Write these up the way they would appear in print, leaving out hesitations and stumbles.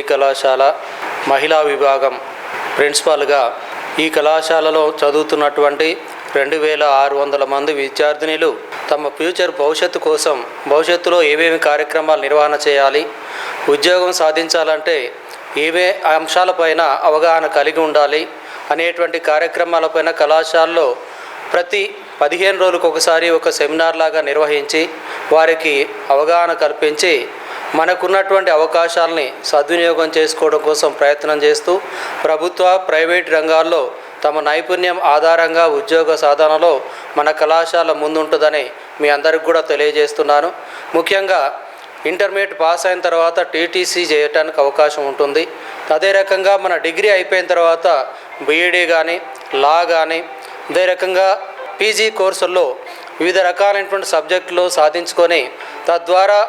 కళాశాల మహిళా విభాగం ప్రిన్సిపాల్గా ఈ కళాశాలలో చదువుతున్నటువంటి 2600 మంది విద్యార్థినులు తమ భవిష్యత్తు కోసం భవిష్యత్తులో ఏమేమి కార్యక్రమాలు నిర్వహణ చేయాలి, ఉద్యోగం సాధించాలంటే ఏవే అంశాలపైన అవగాహన కలిగి ఉండాలి అనేటువంటి కార్యక్రమాలపైన కళాశాలలో ప్రతి 15 రోజులకు ఒకసారి ఒక సెమినార్ లాగా నిర్వహించి వారికి అవగాహన కల్పించి మనకున్నటువంటి అవకాశాలని సద్వినియోగం చేసుకోవడం కోసం ప్రయత్నం చేస్తూ ప్రభుత్వ ప్రైవేట్ రంగాల్లో తమ నైపుణ్యం ఆధారంగా ఉద్యోగ సాధనలో మన కళాశాల ముందుంటుందని మీ అందరికి కూడా తెలియజేస్తున్నాను. ముఖ్యంగా ఇంటర్మీడియట్ పాస్ అయిన తర్వాత టీటీసీ చేయడానికి అవకాశం ఉంటుంది. అదే రకంగా మన డిగ్రీ అయిపోయిన తర్వాత బీఈడీ కానీ లా కానీ అదే రకంగా పీజీ కోర్సుల్లో వివిధ రకాలైనటువంటి సబ్జెక్టులు సాధించుకొని తద్వారా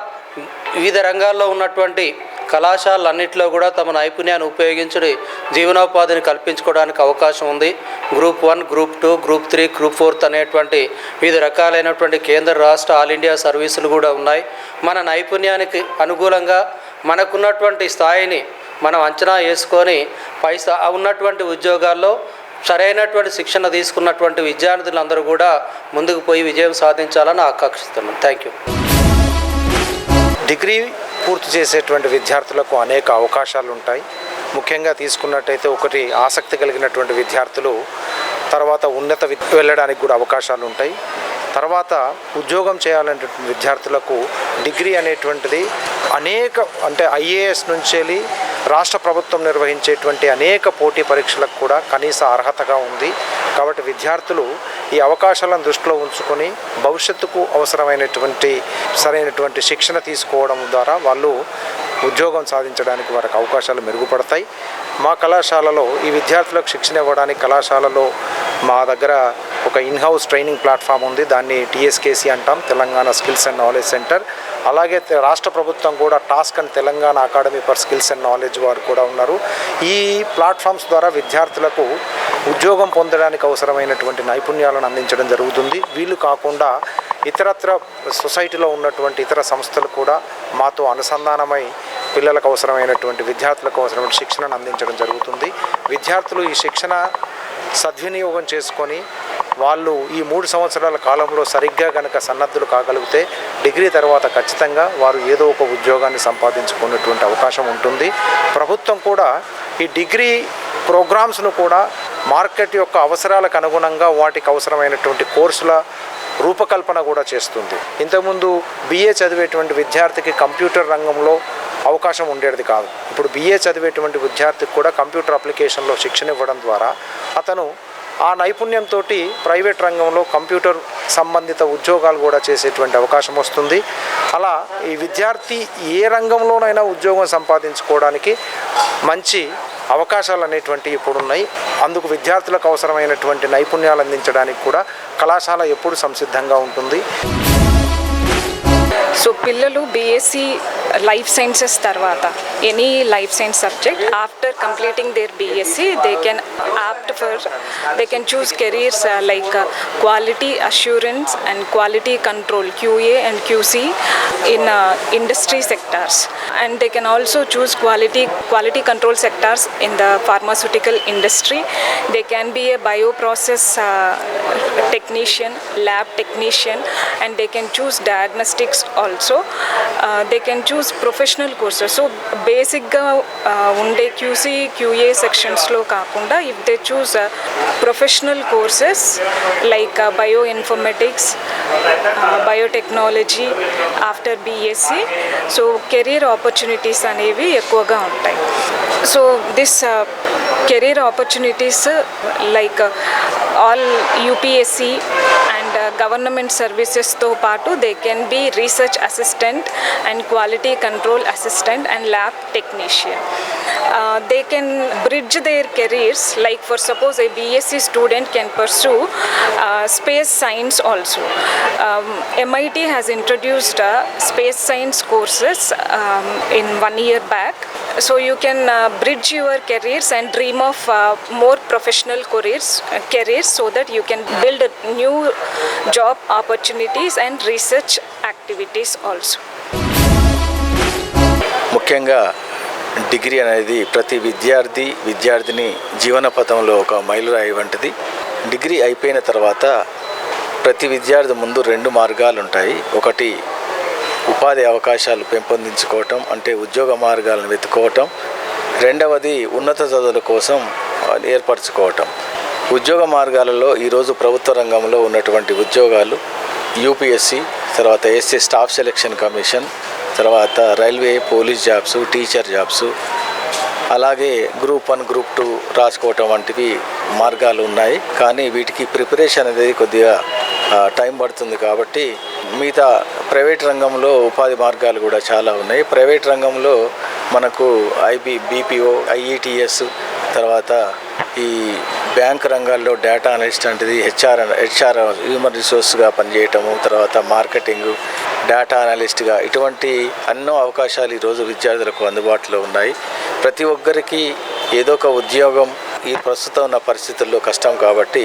వివిధ రంగాల్లో ఉన్నటువంటి కళాశాలన్నింటిలో కూడా తమ నైపుణ్యాన్ని ఉపయోగించి జీవనోపాధిని కల్పించుకోవడానికి అవకాశం ఉంది. గ్రూప్ 1, గ్రూప్ 2, గ్రూప్ 3, గ్రూప్ 4 అనేటువంటి వివిధ రకాలైనటువంటి కేంద్ర రాష్ట్ర ఆల్ ఇండియా సర్వీసులు కూడా ఉన్నాయి. మన నైపుణ్యానికి అనుకూలంగా మనకున్నటువంటి స్థాయిని మనం అంచనా వేసుకొని ఉన్నటువంటి ఉద్యోగాల్లో సరైనటువంటి శిక్షణ తీసుకున్నటువంటి విద్యార్థులందరూ కూడా ముందుకు పోయి విజయం సాధించాలని ఆకాంక్షిస్తున్నాను. Thank you. డిగ్రీ పూర్తి చేసేటువంటి విద్యార్థులకు అనేక అవకాశాలు ఉంటాయి. ముఖ్యంగా తీసుకున్నట్టయితే ఒకటి ఆసక్తి కలిగినటువంటి విద్యార్థులు తర్వాత ఉన్నత వెళ్ళడానికి కూడా అవకాశాలు ఉంటాయి. తర్వాత ఉద్యోగం చేయాలనేటువంటి విద్యార్థులకు డిగ్రీ అనేటువంటిది అంటే ఐఏఎస్ నుంచి వెళ్ళి రాష్ట్ర ప్రభుత్వం నిర్వహించేటువంటి అనేక పోటీ పరీక్షలకు కూడా కనీస అర్హతగా ఉంది. కాబట్టి విద్యార్థులు ఈ అవకాశాలను దృష్టిలో ఉంచుకొని భవిష్యత్తుకు అవసరమైనటువంటి సరైనటువంటి శిక్షణ తీసుకోవడం ద్వారా వాళ్ళు ఉద్యోగం సాధించడానికి వారికి అవకాశాలు మెరుగుపడతాయి. మా కళాశాలలో ఈ విద్యార్థులకు శిక్షణ ఇవ్వడానికి కళాశాలలో మా దగ్గర ఒక ఇన్హౌస్ ట్రైనింగ్ ప్లాట్ఫామ్ ఉంది. దాన్ని TSKC అంటాం, Telangana skills and knowledge centre. అలాగే రాష్ట్ర ప్రభుత్వం కూడా task and Telangana academy for skills and knowledge వారు కూడా ఉన్నారు. ఈ ప్లాట్ఫామ్స్ ద్వారా విద్యార్థులకు ఉద్యోగం పొందడానికి అవసరమైనటువంటి నైపుణ్యాలను అందించడం జరుగుతుంది. వీళ్ళు కాకుండా ఇతరత్ర సొసైటీలో ఉన్నటువంటి ఇతర సంస్థలు కూడా మాతో అనుసంధానమై పిల్లలకు అవసరమైనటువంటి విద్యార్థులకు అవసరమైన శిక్షణను అందించడం జరుగుతుంది. విద్యార్థులు ఈ శిక్షణ సద్వినియోగం చేసుకొని వాళ్ళు ఈ 3 సంవత్సరాల కాలంలో సరిగ్గా కనుక సన్నద్ధులు కాగలిగితే డిగ్రీ తర్వాత ఖచ్చితంగా వారు ఏదో ఒక ఉద్యోగాన్ని సంపాదించుకునేటువంటి అవకాశం ఉంటుంది. ప్రభుత్వం కూడా ఈ డిగ్రీ ప్రోగ్రామ్స్ను కూడా మార్కెట్ యొక్క అవసరాలకు అనుగుణంగా వాటికి అవసరమైనటువంటి కోర్సుల రూపకల్పన కూడా చేస్తుంది. ఇంతకుముందు BA చదివేటువంటి విద్యార్థికి కంప్యూటర్ రంగంలో అవకాశం ఉండేది కాదు. ఇప్పుడు BA చదివేటువంటి విద్యార్థికి కూడా కంప్యూటర్ అప్లికేషన్లో శిక్షణ ఇవ్వడం ద్వారా అతను ఆ నైపుణ్యంతో ప్రైవేట్ రంగంలో కంప్యూటర్ సంబంధిత ఉద్యోగాలు కూడా చేసేటువంటి అవకాశం వస్తుంది. అలా ఈ విద్యార్థి ఏ రంగంలోనైనా ఉద్యోగం సంపాదించుకోవడానికి మంచి అవకాశాలు అనేటువంటివి ఇప్పుడు ఉన్నాయి. అందుకు విద్యార్థులకు అవసరమైనటువంటి నైపుణ్యాలు అందించడానికి కూడా కళాశాల ఎప్పుడు సంసిద్ధంగా ఉంటుంది. సో పిల్లలు BSc లైఫ్ సైన్సెస్ తర్వాత any life science subject after completing their BSc they can choose careers like quality assurance and quality control QA and QC in industry sectors, and they can also choose quality control sectors in the pharmaceutical industry. They can be a bioprocess technician, lab technician, and they can choose diagnostics also. They can choose professional courses. So basic ga unde QC QA sections lo kaakunda if they choose professional courses like bioinformatics, biotechnology after BSc, so career opportunities anevi ekkuvaga untayi. So this career opportunities like all UPSC and government services తో పాటు they can be research assistant and quality control assistant and lab technician. They can bridge their careers, like for suppose a BSc student can pursue space science also. MIT has introduced space science courses in 1 year back. So you can bridge your careers and dream of more professional careers so that you can build new job opportunities and research activities also. ముఖ్యంగా degree అనేది ప్రతి విద్యార్థిని జీవన పథంలో ఒక మైలురాయి వంటిది. Degree అయిపోయిన తర్వాత ప్రతి విద్యార్థి ముందు 2 మార్గాలు ఉంటాయి. ఒకటి ఉపాధి అవకాశాలు పెంపొందించుకోవటం, అంటే ఉద్యోగ మార్గాలను వెతుక్కోవటం. రెండవది ఉన్నత చదువుల కోసం ఏర్పరచుకోవటం. ఉద్యోగ మార్గాలలో ఈరోజు ప్రభుత్వ రంగంలో ఉన్నటువంటి ఉద్యోగాలు యూపీఎస్సి, తర్వాత ఎస్సీ స్టాఫ్ సెలక్షన్ కమిషన్, తర్వాత railway, police jobs, teacher jobs, అలాగే గ్రూప్ 1, గ్రూప్ 2 రాసుకోవటం వంటివి మార్గాలు ఉన్నాయి. కానీ వీటికి ప్రిపరేషన్ అనేది కొద్దిగా టైం పడుతుంది. కాబట్టి మిగతా ప్రైవేట్ రంగంలో ఉపాధి మార్గాలు కూడా చాలా ఉన్నాయి. ప్రైవేట్ రంగంలో మనకు బీపీఓ, ఐఈటీఎస్, తర్వాత ఈ బ్యాంక్ రంగాల్లో డేటా అనలిస్ట్ వంటిది, హెచ్ఆర్ హ్యూమన్ రిసోర్స్గా పనిచేయటము, తర్వాత మార్కెటింగ్, డేటా అనలిస్ట్గా, ఇటువంటి ఎన్నో అవకాశాలు ఈరోజు విద్యార్థులకు అందుబాటులో ఉన్నాయి. ప్రతి ఒక్కరికి ఏదో ఒక ఉద్యోగం ఈ ప్రస్తుతం ఉన్న పరిస్థితుల్లో కష్టం. కాబట్టి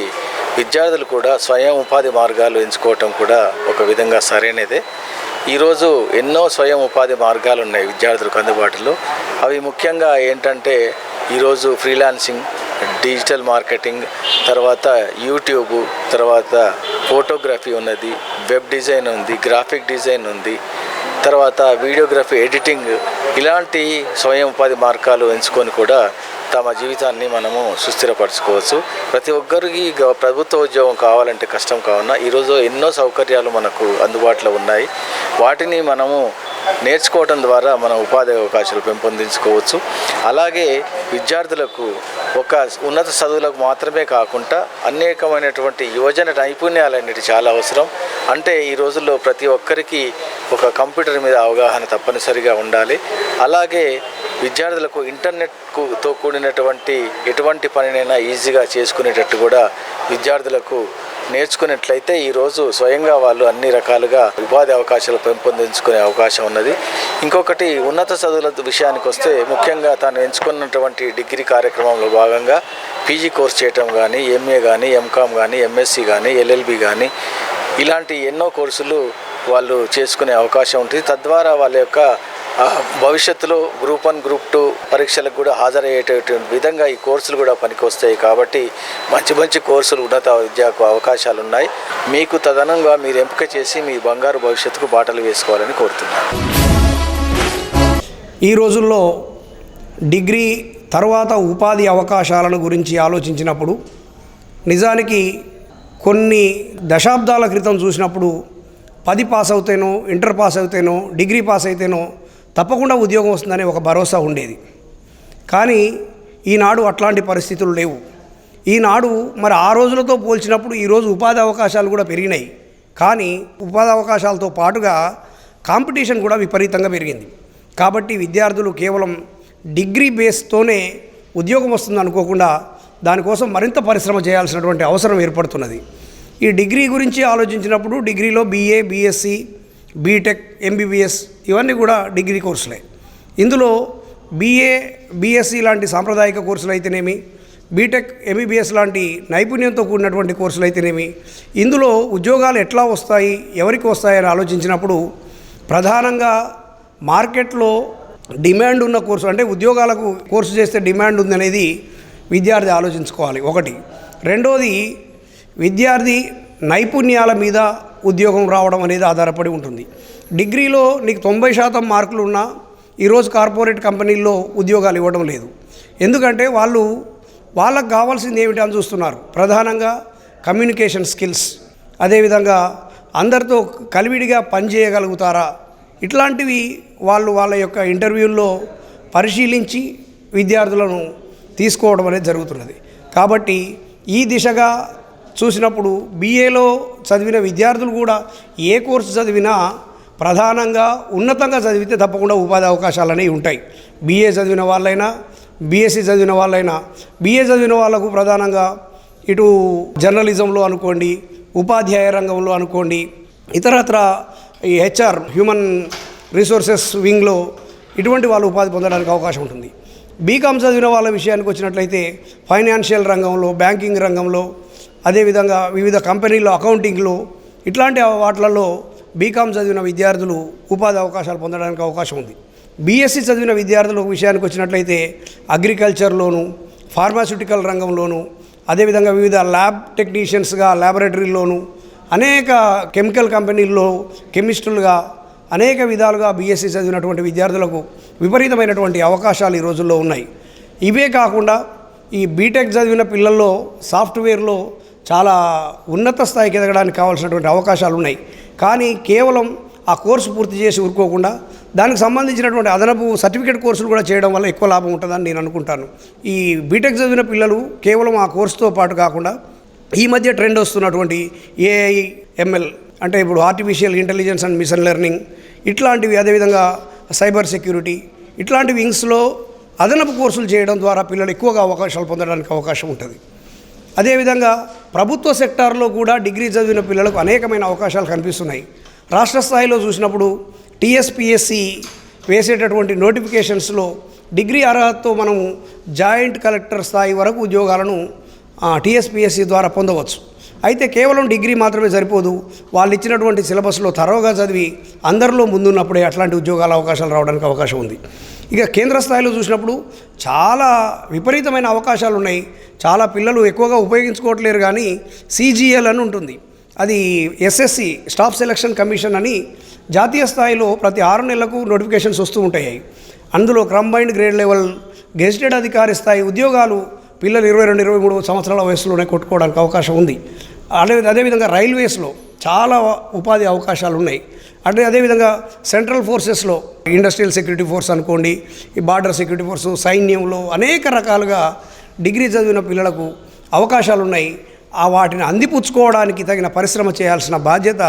విద్యార్థులు కూడా స్వయం ఉపాధి మార్గాలు ఎంచుకోవటం కూడా ఒక విధంగా సరైనదే. ఈరోజు ఎన్నో స్వయం ఉపాధి మార్గాలు ఉన్నాయి విద్యార్థులకు అందుబాటులో. అవి ముఖ్యంగా ఏంటంటే ఈరోజు ఫ్రీలాన్సింగ్, డిజిటల్ మార్కెటింగ్, తర్వాత యూట్యూబ్, తర్వాత ఫోటోగ్రఫీ ఉన్నది, వెబ్ డిజైన్ ఉంది, గ్రాఫిక్ డిజైన్ ఉంది, తర్వాత వీడియోగ్రఫీ ఎడిటింగ్, ఇలాంటి స్వయం ఉపాధి మార్గాలు ఎంచుకొని కూడా తమ జీవితాన్ని మనము సుస్థిరపరచుకోవచ్చు. ప్రతి ఒక్కరికి ప్రభుత్వ ఉద్యోగం కావాలంటే కష్టం కావున ఈరోజు ఎన్నో సౌకర్యాలు మనకు అందుబాటులో ఉన్నాయి. వాటిని మనము నేర్చుకోవడం ద్వారా మన ఉపాధి అవకాశాలు పెంపొందించుకోవచ్చు. అలాగే విద్యార్థులకు ఒక ఉన్నత చదువులకు మాత్రమే కాకుండా అనేకమైనటువంటి యువజన నైపుణ్యాలు అనేవి చాలా అవసరం. అంటే ఈ రోజుల్లో ప్రతి ఒక్కరికి ఒక కంప్యూటర్ మీద అవగాహన తప్పనిసరిగా ఉండాలి. అలాగే విద్యార్థులకు ఇంటర్నెట్తో కూడినటువంటి ఎటువంటి పనినైనా ఈజీగా చేసుకునేటట్టు కూడా విద్యార్థులకు నేర్చుకున్నట్లయితే ఈరోజు స్వయంగా వాళ్ళు అన్ని రకాలుగా ఉపాధి అవకాశాలు పెంపొందించుకునే అవకాశం ఉన్నది. ఇంకొకటి ఉన్నత చదువుల విషయానికి వస్తే ముఖ్యంగా తాను ఎంచుకున్నటువంటి డిగ్రీ కార్యక్రమంలో భాగంగా పీజీ కోర్స్ చేయటం కానీ, ఎంఏ కానీ, ఎంకామ్ కానీ, ఎంఎస్సి కానీ, ఎల్ఎల్బి కానీ, ఇలాంటి ఎన్నో కోర్సులు వాళ్ళు చేసుకునే అవకాశం ఉంటుంది. తద్వారా వాళ్ళ యొక్క భవిష్యత్తులో గ్రూప్ 1, గ్రూప్ 2 పరీక్షలకు కూడా హాజరయ్యేటటువంటి విధంగా ఈ కోర్సులు కూడా పనికి వస్తాయి. కాబట్టి మంచి కోర్సులు ఉన్నత విద్యకు అవకాశాలు ఉన్నాయి. మీకు తదనంగా మీరు ఎంపిక చేసి మీ బంగారు భవిష్యత్తుకు బాటలు వేసుకోవాలని కోరుతున్నాను. ఈ రోజుల్లో డిగ్రీ తర్వాత ఉపాధి అవకాశాలను గురించి ఆలోచించినప్పుడు నిజానికి కొన్ని దశాబ్దాల క్రితం చూసినప్పుడు 10 పాస్ అవుతేనో, ఇంటర్ పాస్ అవుతేనో, డిగ్రీ పాస్ అయితేనో తప్పకుండా ఉద్యోగం వస్తుందనే ఒక భరోసా ఉండేది. కానీ ఈనాడు అట్లాంటి పరిస్థితులు లేవు. ఈనాడు మరి ఆ రోజులతో పోల్చినప్పుడు ఈరోజు ఉపాధి అవకాశాలు కూడా పెరిగినాయి. కానీ ఉపాధి అవకాశాలతో పాటుగా కాంపిటీషన్ కూడా విపరీతంగా పెరిగింది. కాబట్టి విద్యార్థులు కేవలం డిగ్రీ బేస్తోనే ఉద్యోగం వస్తుంది అనుకోకుండా దానికోసం మరింత పరిశ్రమ చేయాల్సినటువంటి అవసరం ఏర్పడుతున్నది. ఈ డిగ్రీ గురించి ఆలోచించినప్పుడు డిగ్రీలో BA, BSc, బీటెక్, MBBS ఇవన్నీ కూడా డిగ్రీ కోర్సులే. ఇందులో BA, BSc లాంటి సాంప్రదాయిక కోర్సులు అయితేనేమి, బీటెక్, MBBS లాంటి నైపుణ్యంతో కూడినటువంటి కోర్సులు అయితేనేమి, ఇందులో ఉద్యోగాలు ఎట్లా వస్తాయి, ఎవరికి వస్తాయని ఆలోచించినప్పుడు ప్రధానంగా మార్కెట్లో డిమాండ్ ఉన్న కోర్సు, అంటే ఉద్యోగాలకు కోర్సు చేస్తే డిమాండ్ ఉందనేది విద్యార్థి ఆలోచించుకోవాలి. ఒకటి. రెండోది, విద్యార్థి నైపుణ్యాల మీద ఉద్యోగం రావడం అనేది ఆధారపడి ఉంటుంది. డిగ్రీలో నీకు 90% మార్కులు ఉన్నా ఈరోజు కార్పొరేట్ కంపెనీల్లో ఉద్యోగాలు ఇవ్వడం లేదు. ఎందుకంటే వాళ్ళకు కావాల్సింది ఏమిటి అని చూస్తున్నారు. ప్రధానంగా కమ్యూనికేషన్ స్కిల్స్, అదేవిధంగా అందరితో కలివిడిగా పనిచేయగలుగుతారా, ఇట్లాంటివి వాళ్ళ యొక్క ఇంటర్వ్యూల్లో పరిశీలించి విద్యార్థులను తీసుకోవడం అనేది జరుగుతున్నది. కాబట్టి ఈ దిశగా చూసినప్పుడు BAలో చదివిన విద్యార్థులు కూడా ఏ కోర్సు చదివినా ప్రధానంగా ఉన్నతంగా చదివితే తప్పకుండా ఉపాధి అవకాశాలు అనేవి ఉంటాయి. BA చదివిన వాళ్ళైనా, BSc చదివిన వాళ్ళైనా, BA చదివిన వాళ్ళకు ప్రధానంగా ఇటు జర్నలిజంలో అనుకోండి, ఉపాధ్యాయ రంగంలో అనుకోండి, ఇతరత్ర ఈ HR హ్యూమన్ రిసోర్సెస్ వింగ్లో ఇటువంటి వాళ్ళు ఉపాధి పొందడానికి అవకాశం ఉంటుంది. బీకామ్ చదివిన వాళ్ళ విషయానికి వచ్చినట్లయితే ఫైనాన్షియల్ రంగంలో, బ్యాంకింగ్ రంగంలో, అదేవిధంగా వివిధ కంపెనీల్లో అకౌంటింగ్లో, ఇట్లాంటి వాటిలలో బీకామ్ చదివిన విద్యార్థులు ఉపాధి అవకాశాలు పొందడానికి అవకాశం ఉంది. బీఎస్సీ చదివిన విద్యార్థుల విషయానికి వచ్చినట్లయితే అగ్రికల్చర్లోను, ఫార్మాస్యూటికల్ రంగంలోను, అదేవిధంగా వివిధ ల్యాబ్ టెక్నీషియన్స్గా ల్యాబొరేటరీలోను, అనేక కెమికల్ కంపెనీల్లో కెమిస్టులుగా అనేక విధాలుగా బీఎస్సీ చదివినటువంటి విద్యార్థులకు విపరీతమైనటువంటి అవకాశాలు ఈ రోజుల్లో ఉన్నాయి. ఇవే కాకుండా ఈ బీటెక్ చదివిన పిల్లల్లో సాఫ్ట్వేర్లో చాలా ఉన్నత స్థాయికి ఎదగడానికి కావాల్సినటువంటి అవకాశాలు ఉన్నాయి. కానీ కేవలం ఆ కోర్సు పూర్తి చేసి ఊరుకోకుండా దానికి సంబంధించినటువంటి అదనపు సర్టిఫికేట్ కోర్సులు కూడా చేయడం వల్ల ఎక్కువ లాభం ఉంటుందని నేను అనుకుంటాను. ఈ బీటెక్ చదివిన పిల్లలు కేవలం ఆ కోర్సుతో పాటు కాకుండా ఈ మధ్య ట్రెండ్ వస్తున్నటువంటి ఏఐ, ఎంఎల్ అంటే ఇప్పుడు artificial intelligence and machine learning ఇట్లాంటివి, అదేవిధంగా సైబర్ సెక్యూరిటీ ఇట్లాంటి వింగ్స్లో అదనపు కోర్సులు చేయడం ద్వారా పిల్లలు ఎక్కువగా అవకాశాలు పొందడానికి అవకాశం ఉంటుంది. అదేవిధంగా ప్రభుత్వ సెక్టార్లో కూడా డిగ్రీ చదివిన పిల్లలకు అనేకమైన అవకాశాలు కనిపిస్తున్నాయి. రాష్ట్ర స్థాయిలో చూసినప్పుడు టీఎస్పీఎస్సి వేసేటటువంటి నోటిఫికేషన్స్లో డిగ్రీ అర్హతతో మనము జాయింట్ కలెక్టర్ స్థాయి వరకు ఉద్యోగాలను టీఎస్పీఎస్సి ద్వారా పొందవచ్చు. అయితే కేవలం డిగ్రీ మాత్రమే సరిపోదు. వాళ్ళు ఇచ్చినటువంటి సిలబస్లో తరోగా చదివి అందరిలో ముందున్నప్పుడే అట్లాంటి ఉద్యోగాల అవకాశాలు రావడానికి అవకాశం ఉంది. ఇక కేంద్ర స్థాయిలో చూసినప్పుడు చాలా విపరీతమైన అవకాశాలు ఉన్నాయి. చాలా పిల్లలు ఎక్కువగా ఉపయోగించుకోవట్లేరు. కానీ సిజిఎల్ అని ఉంటుంది, అది ఎస్ఎస్సి స్టాఫ్ సెలక్షన్ కమిషన్ అని జాతీయ స్థాయిలో ప్రతి 6 నెలలకు నోటిఫికేషన్స్ వస్తూ ఉంటాయి. అందులో కంబైన్డ్ గ్రేడ్ లెవెల్ గెజిటెడ్ అధికారి స్థాయి ఉద్యోగాలు పిల్లలు 22-23 సంవత్సరాల వయసులోనే కొట్టుకోవడానికి అవకాశం ఉంది. అదేవిధంగా రైల్వేస్లో చాలా ఉపాధి అవకాశాలు ఉన్నాయి. అదేవిధంగా సెంట్రల్ ఫోర్సెస్లో ఇండస్ట్రియల్ సెక్యూరిటీ ఫోర్స్ అనుకోండి, ఈ బార్డర్ సెక్యూరిటీ ఫోర్సు, సైన్యంలో అనేక రకాలుగా డిగ్రీ చదివిన పిల్లలకు అవకాశాలు ఉన్నాయి. వాటిని అందిపుచ్చుకోవడానికి తగిన పరిశ్రమ చేయాల్సిన బాధ్యత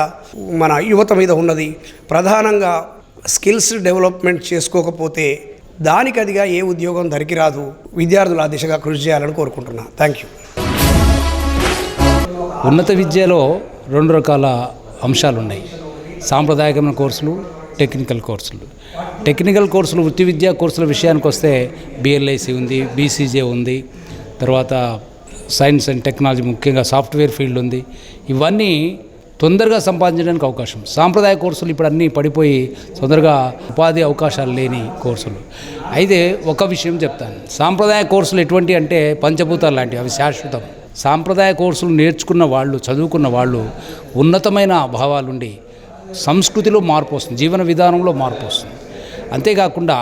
మన యువత మీద ఉన్నది. ప్రధానంగా స్కిల్స్ డెవలప్మెంట్ చేసుకోకపోతే దానికి అదిగా ఏ ఉద్యోగం దరికి రాదు. విద్యార్థులు ఆ దిశగా కృషి చేయాలని కోరుకుంటున్నా. Thank you. ఉన్నత విద్యలో 2 రకాల అంశాలు ఉన్నాయి. సాంప్రదాయకమైన కోర్సులు, టెక్నికల్ కోర్సులు. టెక్నికల్ కోర్సులు, వృత్తి విద్యా కోర్సుల విషయానికి వస్తే బిఎల్ఐసి ఉంది, బీసీజే ఉంది, తర్వాత సైన్స్ అండ్ టెక్నాలజీ, ముఖ్యంగా సాఫ్ట్వేర్ ఫీల్డ్ ఉంది. ఇవన్నీ తొందరగా సంపాదించడానికి అవకాశం. సాంప్రదాయ కోర్సులు ఇప్పుడు అన్నీ పడిపోయి తొందరగా ఉపాధి అవకాశాలు లేని కోర్సులు. అయితే ఒక విషయం చెప్తాను, సాంప్రదాయ కోర్సులు ఎటువంటి అంటే పంచభూతాలు లాంటివి, అవి శాశ్వతం. సాంప్రదాయ కోర్సులు నేర్చుకున్న వాళ్ళు, చదువుకున్న వాళ్ళు ఉన్నతమైన భావాలుండి సంస్కృతిలో మార్పు వస్తుంది, జీవన విధానంలో మార్పు వస్తుంది. అంతేకాకుండా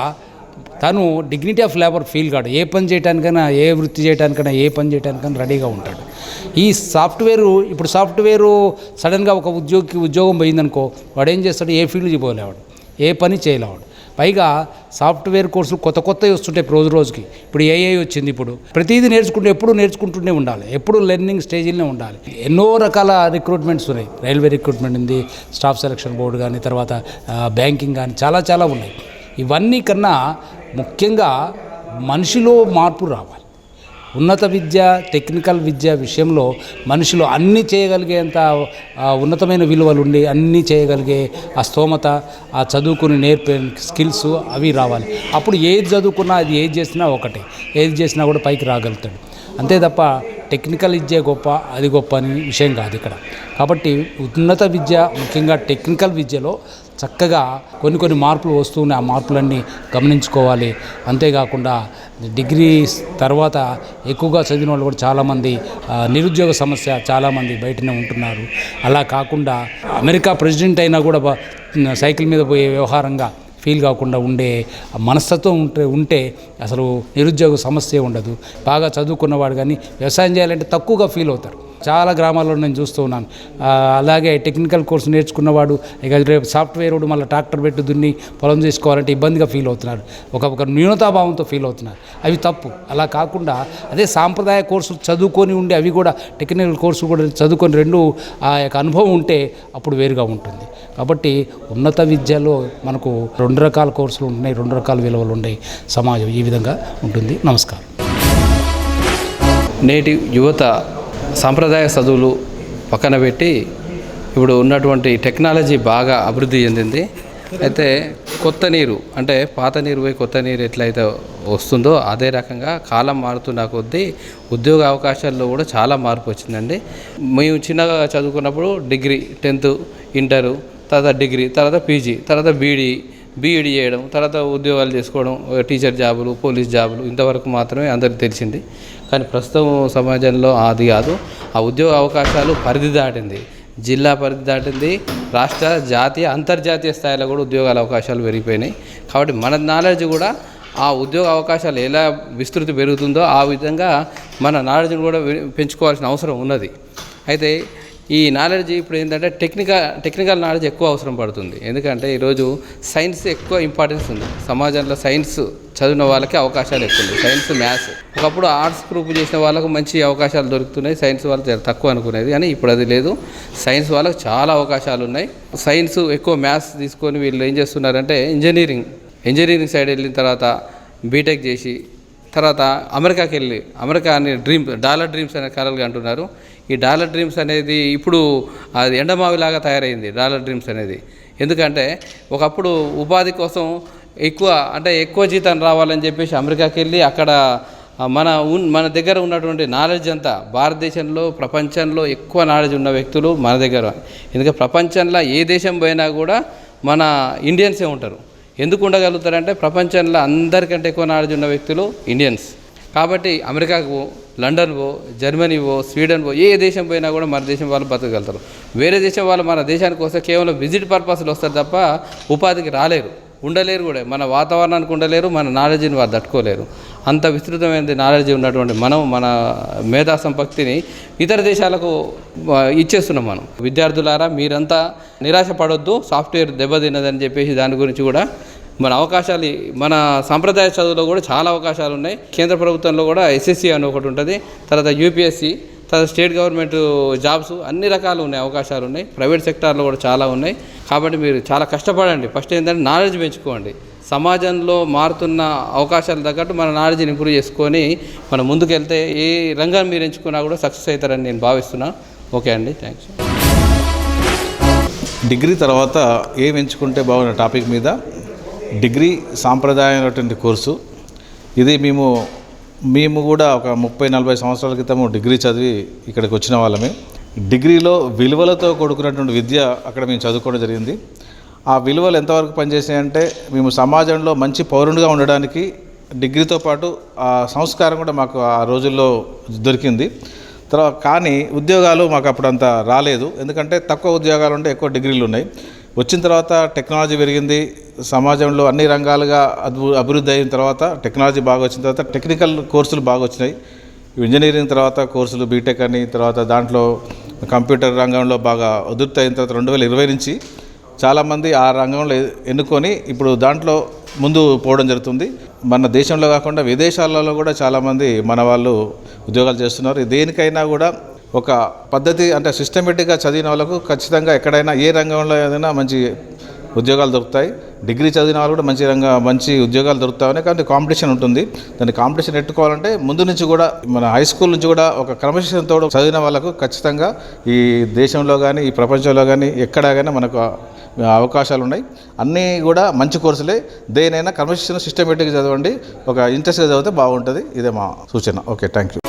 తను డిగ్నిటీ ఆఫ్ లేబర్ ఫీల్ కాడు. ఏ పని చేయడానికైనా, ఏ వృత్తి చేయడానికైనా, ఏ పని చేయడానికైనా రెడీగా ఉంటాడు. ఈ ఇప్పుడు సాఫ్ట్వేరు సడన్గా ఒక ఉద్యోగం పోయిందనుకో, వాడు ఏం చేస్తాడు? ఏ ఫీల్డ్కి పోలేవాడు, ఏ పని చేయలేవాడు. పైగా సాఫ్ట్వేర్ కోర్సులు కొత్తవి వస్తుంటాయి రోజు రోజుకి. ఇప్పుడు ఏఐ వచ్చింది. ఇప్పుడు ప్రతిదీ ఎప్పుడు నేర్చుకుంటూనే ఉండాలి, ఎప్పుడు లెర్నింగ్ స్టేజ్లోనే ఉండాలి. ఎన్నో రకాల రిక్రూట్మెంట్స్ ఉన్నాయి. రైల్వే రిక్రూట్మెంట్ ఉంది, స్టాఫ్ సెలక్షన్ బోర్డు కానీ, తర్వాత బ్యాంకింగ్ కానీ, చాలా ఉన్నాయి. ఇవన్నీ కన్నా ముఖ్యంగా మనిషిలో మార్పు రావాలి. ఉన్నత విద్య, టెక్నికల్ విద్య విషయంలో మనుషులు అన్నీ చేయగలిగేంత ఉన్నతమైన విలువలు ఉండి అన్నీ చేయగలిగే ఆ స్తోమత, ఆ చదువుకుని నేర్పే స్కిల్స్ అవి రావాలి. అప్పుడు ఏది చదువుకున్నా, అది ఏది చేసినా ఒకటే, ఏది చేసినా కూడా పైకి రాగలుగుతాడు. అంతే తప్ప టెక్నికల్ విద్య గొప్ప, అది గొప్ప అని విషయం కాదు ఇక్కడ. కాబట్టి ఉన్నత విద్య, ముఖ్యంగా టెక్నికల్ విద్యలో చక్కగా కొన్ని మార్పులు వస్తున్నాయి. ఆ మార్పులన్నీ గమనించుకోవాలి. అంతేకాకుండా డిగ్రీ తర్వాత ఎక్కువగా చదివిన వాళ్ళు కూడా చాలామంది నిరుద్యోగ సమస్య, చాలామంది బయటనే ఉంటున్నారు. అలా కాకుండా అమెరికా ప్రెసిడెంట్ అయినా కూడా సైకిల్ మీద పోయే వ్యవహారంగా ఫీల్ కాకుండా ఉండే మనస్తత్వం ఉంటే అసలు నిరుద్యోగ సమస్య ఉండదు. బాగా చదువుకున్నవాడు కానీ వ్యవసాయం చేయాలంటే తక్కువగా ఫీల్ అవుతారు. చాలా గ్రామాల్లో నేను చూస్తూ ఉన్నాను. అలాగే టెక్నికల్ కోర్సు నేర్చుకున్నవాడు ఇక రేపు సాఫ్ట్వేర్ వాడు మళ్ళీ ట్రాక్టర్ పెట్టి దున్ని పొలం చేసుకోవాలంటే ఇబ్బందిగా ఫీల్ అవుతున్నారు, ఒక న్యూనతాభావంతో ఫీల్ అవుతున్నారు. అవి తప్పు. అలా కాకుండా అదే సాంప్రదాయ కోర్సులు చదువుకొని ఉండి అవి కూడా టెక్నికల్ కోర్సు కూడా చదువుకొని రెండు ఆ యొక్క అనుభవం ఉంటే అప్పుడు వేరుగా ఉంటుంది. కాబట్టి ఉన్నత విద్యలో మనకు 2 రకాల కోర్సులు ఉన్నాయి, 2 రకాల విలువలు ఉన్నాయి. సమాజం ఈ విధంగా ఉంటుంది. నమస్కారం. నేటి యువత సాంప్రదాయ చదువులు పక్కన పెట్టి ఇప్పుడు ఉన్నటువంటి టెక్నాలజీ బాగా అభివృద్ధి చెందింది. అయితే కొత్త నీరు అంటే పాత నీరు పోయి కొత్త నీరు ఎట్లయితే వస్తుందో అదే రకంగా కాలం మారుతున్న కొద్దీ ఉద్యోగ అవకాశాల్లో కూడా చాలా మార్పు వచ్చిందండి. మేము చిన్నగా చదువుకున్నప్పుడు డిగ్రీ 10th, ఇంటరు, తర్వాత డిగ్రీ, తర్వాత పీజీ, తర్వాత బీడీ, బీఈడీ చేయడం, తర్వాత ఉద్యోగాలు చేసుకోవడం, టీచర్ జాబులు, పోలీస్ జాబులు ఇంతవరకు మాత్రమే అందరికీ తెలిసింది. కానీ ప్రస్తుతం సమాజంలో అది కాదు. ఆ ఉద్యోగ అవకాశాలు పరిధి దాటింది, జిల్లా పరిధి దాటింది, రాష్ట్ర, జాతీయ, అంతర్జాతీయ స్థాయిలో కూడా ఉద్యోగాల అవకాశాలు పెరిగిపోయినాయి. కాబట్టి మన నాలెడ్జ్ కూడా ఆ ఉద్యోగ అవకాశాలు ఎలా విస్తృతి పెరుగుతుందో ఆ విధంగా మన నాలెడ్జ్ని కూడా పెంచుకోవాల్సిన అవసరం ఉన్నది. అయితే ఈ నాలెడ్జ్ ఇప్పుడు ఏంటంటే టెక్నికల్ నాలెడ్జ్ ఎక్కువ అవసరం పడుతుంది. ఎందుకంటే ఈరోజు సైన్స్ ఎక్కువ ఇంపార్టెన్స్ ఉంది సమాజంలో. సైన్స్ చదివిన వాళ్ళకి అవకాశాలు ఎక్కువ ఉన్నాయి, సైన్స్, మ్యాథ్స్. ఒకప్పుడు ఆర్ట్స్ గ్రూప్ చేసిన వాళ్ళకు మంచి అవకాశాలు దొరుకుతున్నాయి, సైన్స్ వాళ్ళకి తక్కువ అనుకునేది. కానీ ఇప్పుడు అది లేదు, సైన్స్ వాళ్ళకి చాలా అవకాశాలు ఉన్నాయి. సైన్స్ ఎక్కువ, మ్యాథ్స్ తీసుకొని వీళ్ళు ఏం చేస్తున్నారంటే ఇంజనీరింగ్ సైడ్ వెళ్ళిన తర్వాత బీటెక్ చేసి తర్వాత అమెరికాకి వెళ్ళి, అమెరికా అనే డాలర్ డ్రీమ్స్ అనే కలలు అంటున్నారు. ఈ డాలర్ డ్రీమ్స్ అనేది ఇప్పుడు అది ఎండమావిలాగా తయారైంది డాలర్ డ్రీమ్స్ అనేది. ఎందుకంటే ఒకప్పుడు ఉపాధి కోసం ఎక్కువ జీతం రావాలని చెప్పేసి అమెరికాకి వెళ్ళి అక్కడ మన దగ్గర ఉన్నటువంటి నాలెడ్జ్ అంతా, భారతదేశంలో, ప్రపంచంలో ఎక్కువ నాలెడ్జ్ ఉన్న వ్యక్తులు మన దగ్గర. ఎందుకంటే ప్రపంచంలో ఏ దేశం పోయినా కూడా మన ఇండియన్సే ఉంటారు. ఎందుకు ఉండగలుగుతారంటే ప్రపంచంలో అందరికంటే ఎక్కువ నాలెడ్జ్ ఉన్న వ్యక్తులు ఇండియన్స్. కాబట్టి అమెరికాకు, లండన్ పో, జర్మనీ పో, స్వీడన్ పో, ఏ దేశం పోయినా కూడా మన దేశం వాళ్ళు బతకగలుగుతారు. వేరే దేశం వాళ్ళు మన దేశానికి వస్తే కేవలం విజిట్ పర్పస్లో వస్తారు తప్ప ఉపాధికి రాలేరు, ఉండలేరు కూడా. మన వాతావరణానికి ఉండలేరు, మన నాలెడ్జ్ని వారు తట్టుకోలేరు. అంత విస్తృతమైన నాలెడ్జ్ ఉన్నటువంటి మన మేధా సంపత్తిని ఇతర దేశాలకు ఇచ్చేస్తున్నాం మనం. విద్యార్థులారా, మీరంతా నిరాశ పడొద్దు, సాఫ్ట్వేర్ దెబ్బతిన్నదని చెప్పేసి దాని గురించి కూడా మన అవకాశాలు, మన సాంప్రదాయ చదువులో కూడా చాలా అవకాశాలు ఉన్నాయి. కేంద్ర ప్రభుత్వంలో కూడా ఎస్ఎస్సి అని ఒకటి ఉంటుంది, తర్వాత యూపీఎస్సి, తర్వాత స్టేట్ గవర్నమెంట్ జాబ్స్, అన్ని రకాలు ఉన్నాయి, అవకాశాలు ఉన్నాయి. ప్రైవేట్ సెక్టార్లో కూడా చాలా ఉన్నాయి. కాబట్టి మీరు చాలా కష్టపడండి. ఫస్ట్ ఏంటంటే నాలెడ్జ్ పెంచుకోండి. సమాజంలో మారుతున్న అవకాశాలు తగ్గట్టు మన నాలెడ్జ్ని ఇంప్రూవ్ చేసుకొని మనం ముందుకెళ్తే ఏ రంగాన్ని మీరు ఎంచుకున్నా కూడా సక్సెస్ అవుతారని నేను భావిస్తున్నాను. ఓకే అండి, థ్యాంక్స్. డిగ్రీ తర్వాత ఏం ఎంచుకుంటే బాగున్న టాపిక్ మీద డిగ్రీ సాంప్రదాయమైనటువంటి కోర్సు ఇది. మేము కూడా ఒక 30-40 సంవత్సరాల క్రితం డిగ్రీ చదివి ఇక్కడికి వచ్చిన వాళ్ళమే. డిగ్రీలో విలువలతో కూడుకున్నటువంటి విద్య అక్కడ మేము చదువుకోవడం జరిగింది. ఆ విలువలు ఎంతవరకు పనిచేసాయంటే మేము సమాజంలో మంచి పౌరునిగా ఉండడానికి డిగ్రీతో పాటు ఆ సంస్కారం కూడా మాకు ఆ రోజుల్లో దొరికింది. తర్వాత కానీ ఉద్యోగాలు మాకు అప్పుడు అంత రాలేదు, ఎందుకంటే తక్కువ ఉద్యోగాలు ఉంటే ఎక్కువ డిగ్రీలు ఉన్నాయి. వచ్చిన తర్వాత టెక్నాలజీ పెరిగింది, సమాజంలో అన్ని రంగాలుగా అభివృద్ధి అయిన తర్వాత టెక్నాలజీ బాగా వచ్చిన తర్వాత టెక్నికల్ కోర్సులు బాగా వచ్చినాయి. ఇంజనీరింగ్ తర్వాత కోర్సులు, బీటెక్ అని, తర్వాత దాంట్లో కంప్యూటర్ రంగంలో బాగా ఉధృతి అయిన తర్వాత 2020 నుంచి చాలామంది ఆ రంగంలో ఎన్నుకొని ఇప్పుడు దాంట్లో ముందు పోవడం జరుగుతుంది. మన దేశంలో కాకుండా విదేశాలలో కూడా చాలామంది మన వాళ్ళు ఉద్యోగాలు చేస్తున్నారు. దేనికైనా కూడా ఒక పద్ధతి అంటే సిస్టమేటిక్గా చదివిన వాళ్ళకు ఖచ్చితంగా ఎక్కడైనా ఏ రంగంలో ఏదైనా మంచి ఉద్యోగాలు దొరుకుతాయి. డిగ్రీ చదివిన వాళ్ళు కూడా మంచి ఉద్యోగాలు దొరుకుతాయని. కానీ కాంపిటీషన్ ఉంటుంది. దాన్ని కాంపిటీషన్ ఎట్టుకోవాలంటే ముందు నుంచి కూడా మన హై స్కూల్ నుంచి కూడా ఒక క్రమశిక్షణతో చదివిన వాళ్ళకు ఖచ్చితంగా ఈ దేశంలో కానీ ఈ ప్రపంచంలో కానీ ఎక్కడా కానీ మనకు అవకాశాలు ఉన్నాయి. అన్నీ కూడా మంచి కోర్సులే. దేనైనా క్రమశిక్షణ సిస్టమేటిక్గా చదవండి, ఒక ఇంట్రెస్ట్గా చదివితే బాగుంటుంది. ఇదే మా సూచన. Okay, thank you.